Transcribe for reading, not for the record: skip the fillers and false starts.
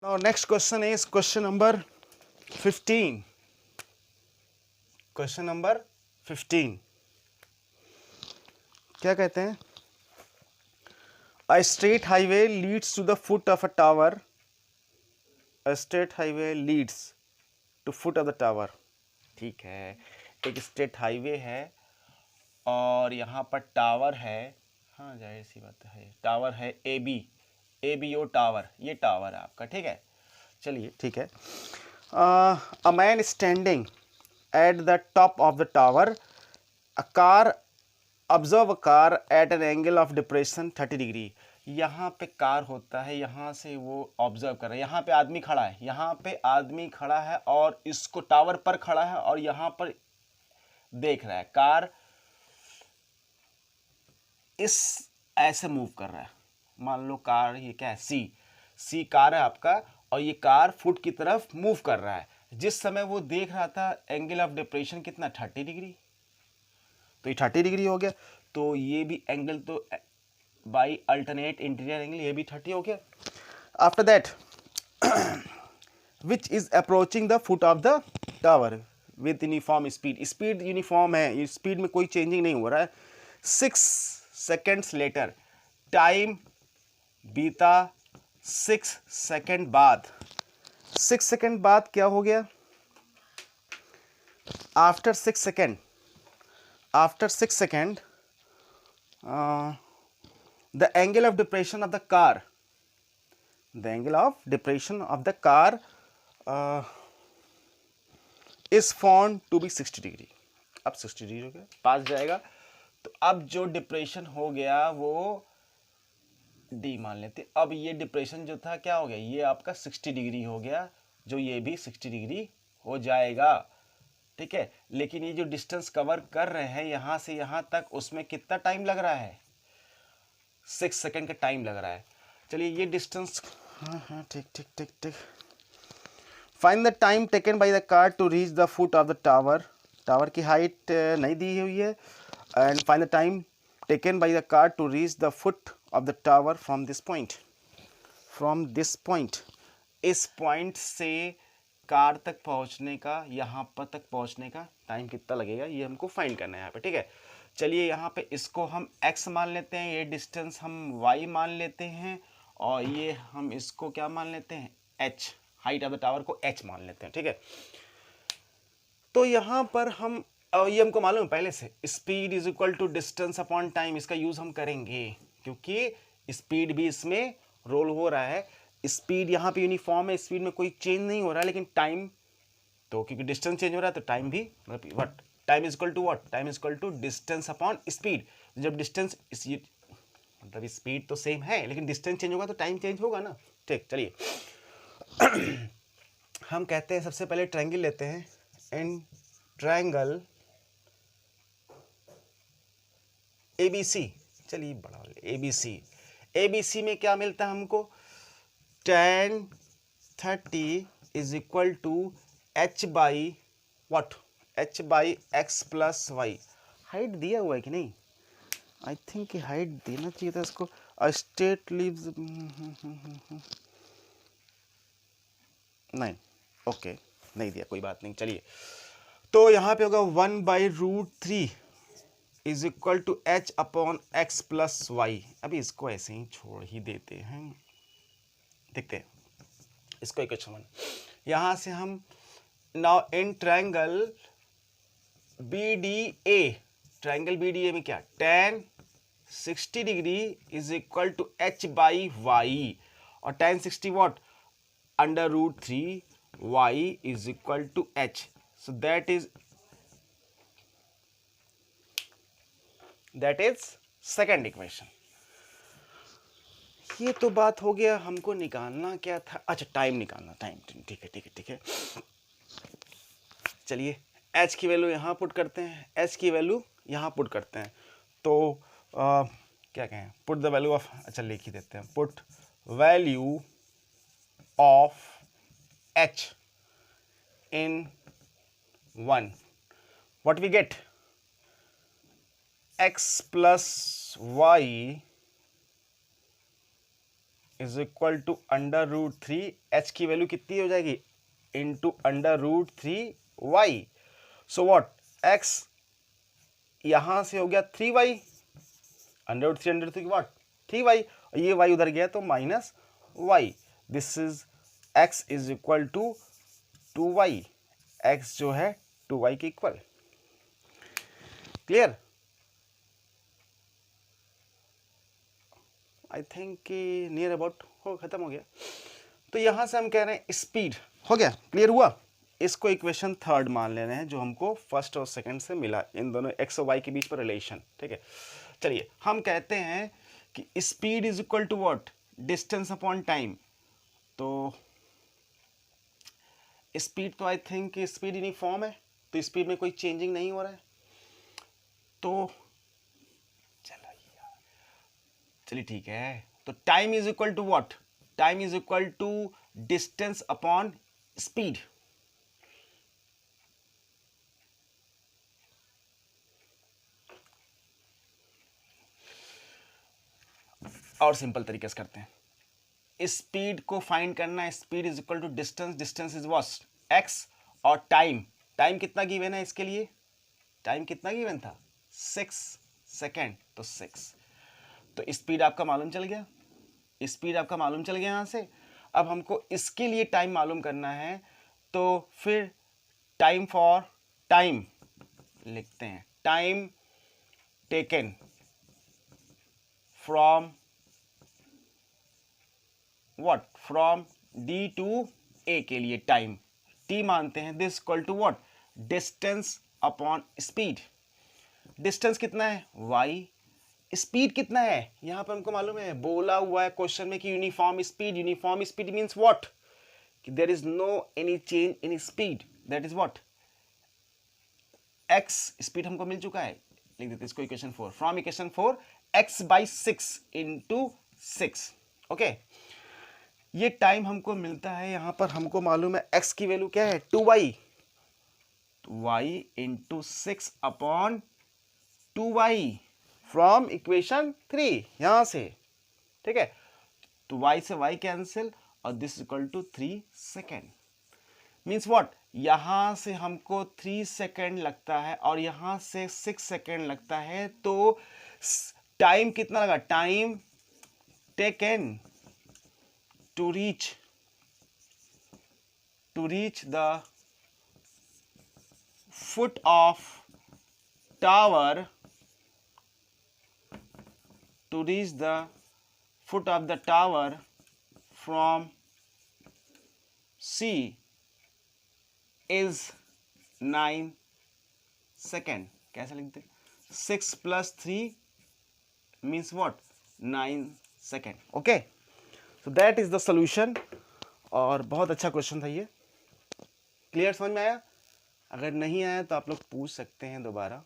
Now next question is question number 15. Question number 15. क्या कहते हैं? A straight highway leads to the foot of a tower. A straight highway leads to foot of the tower. ठीक है, एक straight highway है और यहाँ पर टावर है. हाँ जाहिर सी बात है, टावर है ABO टावर, ये टावर है आपका. ठीक है, चलिए ठीक है. A man standing at the top of the tower. A car, observe a car at an angle of depression 30 degree. यहाँ पे कार होता है, यहाँ से वो ऑब्जर्व कर रहा है. यहाँ पे आदमी खड़ा है, यहाँ पे आदमी खड़ा है और इसको टावर पर खड़ा है और यहाँ पर देख रहा है. कार इस ऐसे मूव कर रहा है. मान लो कार, ये क्या है, सी कार है आपका, और ये कार फुट की तरफ मूव कर रहा है. जिस समय वो देख रहा था एंगल ऑफ डिप्रेशन कितना, 30 डिग्री. तो ये 30 डिग्री हो गया. तो ये भी एंगल, तो बाई अल्टरनेट इंटीरियर एंगल, ये भी 30 हो गया. After that which is approaching the foot of the tower with uniform speed. Speed uniform है, स्पीड में कोई चेंजिंग नहीं हो रहा है. 6 सेकेंड्स लेटर, टाइम बीता 6 सेकेंड बाद. 6 सेकेंड बाद क्या हो गया? After 6 second, the angle of depression of the car, is found to be 60 degree. अब 60 डिग्री हो गया, पास जाएगा. तो अब जो डिप्रेशन हो गया वो डी मान लेते. अब ये डिप्रेशन जो था क्या हो गया, ये आपका 60 डिग्री हो गया, जो ये भी 60 डिग्री हो जाएगा. ठीक है, लेकिन ये जो डिस्टेंस कवर कर रहे हैं यहाँ से यहाँ तक, उसमें कितना टाइम लग रहा है? 6 सेकेंड का टाइम लग रहा है. चलिए ये डिस्टेंस, हाँ ठीक. Find the time taken by the car to reach the foot of the tower. Tower की हाइट नहीं दी हुई है. And find the time taken by the car to reach the foot of the tower from this point. इस point से car तक पहुंचने का, यहाँ पर तक पहुंचने का टाइम कितना लगेगा, ये हमको फाइंड करना है यहाँ पे. ठीक है, चलिए यहाँ पे इसको हम x मान लेते हैं, ये डिस्टेंस हम y मान लेते हैं, और ये हम इसको क्या मान लेते हैं, h, height of the tower को h मान लेते हैं. ठीक है, तो यहाँ पर हम, ये हमको मालूम है पहले से, speed is equal to distance upon time. इसका यूज हम करेंगे क्योंकि स्पीड भी इसमें रोल हो रहा है. स्पीड यहाँ पे यूनिफॉर्म है, स्पीड में कोई चेंज नहीं हो रहा है, लेकिन टाइम तो, क्योंकि डिस्टेंस चेंज हो रहा है तो टाइम भी, what, time is equal to what, time is equal to distance upon speed. जब डिस्टेंस, मतलब स्पीड तो सेम है लेकिन डिस्टेंस चेंज होगा तो टाइम चेंज होगा ना. ठीक, चलिए हम कहते हैं सबसे पहले ट्रायंगल लेते हैं. इन ट्रायंगल ABC, चलिए बड़ा ABC में क्या मिलता है हमको, tan 30 is equal to h by what, h by x plus y. Height दिया हुआ है कि नहीं? आई थिंक हाइट देना चाहिए था इसको. स्टेट लीव्स, नहीं, ओके, नहीं दिया, कोई बात नहीं. चलिए, तो यहाँ पे होगा 1/√3 is equal to h upon x plus y. अभी इसको ऐसे ही छोड़ ही देते हैं, देखते हैं इसको इक्वेशन 1. यहाँ से हम now in triangle BDA, triangle BDA में क्या, tan 60 degree is equal to h by y, और tan 60 what, √3 y is equal to h. So that is second equation. ये तो बात हो गया, हमको निकालना क्या था, अच्छा टाइम निकालना, टाइम. ठीक है. चलिए h की वैल्यू यहाँ पुट करते हैं, h की वैल्यू यहाँ पुट करते हैं. तो क्या कहें, पुट द वैल्यू ऑफ, अच्छा लिख ही देते हैं, put value of h in 1. What we get, x plus y is equal to √3, h की वैल्यू कितनी हो जाएगी, into √3y। So what, x यहां से हो गया 3y, √3 व्हाट 3y, और ये y उधर गया तो -y। This is x is equal to 2y, x जो है 2y के इक्वल। क्लियर? आई थिंक कि नियर अबाउट हो खत्म हो गया। तो यहां से हम कह रहे हैं स्पीड हो गया, क्लियर हुआ। इसको इक्वेशन थर्ड मान ले रहे हैं जो हमको फर्स्ट और सेकंड से मिला, इन दोनों x और y के बीच पर रिलेशन, ठीक है। चलिए हम कहते हैं कि speed is equal to what, distance upon time. तो स्पीड तो आई थिंक स्पीड यूनिफॉर्म है, तो स्पीड में कोई चेंजिंग नहीं हो रहा है। तो चलिए ठीक है, तो time is equal to what, time is equal to distance upon speed. और सिंपल तरीके से करते हैं, स्पीड को फाइंड करना है, speed is equal to distance, distance is what x, और टाइम, टाइम कितना गिवन है इसके लिए, टाइम कितना गिवन था 6 सेकेंड, तो 6। तो स्पीड आपका मालूम चल गया, स्पीड आपका मालूम चल गया यहाँ से। अब हमको इसके लिए टाइम मालूम करना है, तो फिर टाइम फॉर टाइम लिखते हैं, time taken from what, from D to A के लिए टाइम टी मानते हैं, this equal to what, distance upon speed. Distance कितना है y, स्पीड कितना है यहां पर हमको मालूम है, बोला हुआ है क्वेश्चन में कि uniform speed. Uniform speed means what, कि there is no any change in speed, that is what x। Speed हमको मिल चुका है, लिख देते इसको equation 4, from equation 4 x/6 into 6। Okay, ये टाइम हमको मिलता है, यहां पर हमको मालूम है x की वैल्यू क्या है 2y, y into 6 upon 2y from equation 3 यहां से, ठीक है। तो y से y कैंसिल, और this equal to 3 second. Means what, यहां से हमको 3 सेकेंड लगता है और यहां से 6 सेकेंड लगता है, तो टाइम कितना लगा, time taken to reach the foot of tower, to reach the foot of the tower from C is 9 second. कैसे लिखते, 6 + 3 means what 9 second. Okay, so that is the solution, और बहुत अच्छा क्वेश्चन था ये। क्लियर, समझ में आया? अगर नहीं आया तो आप लोग पूछ सकते हैं दोबारा।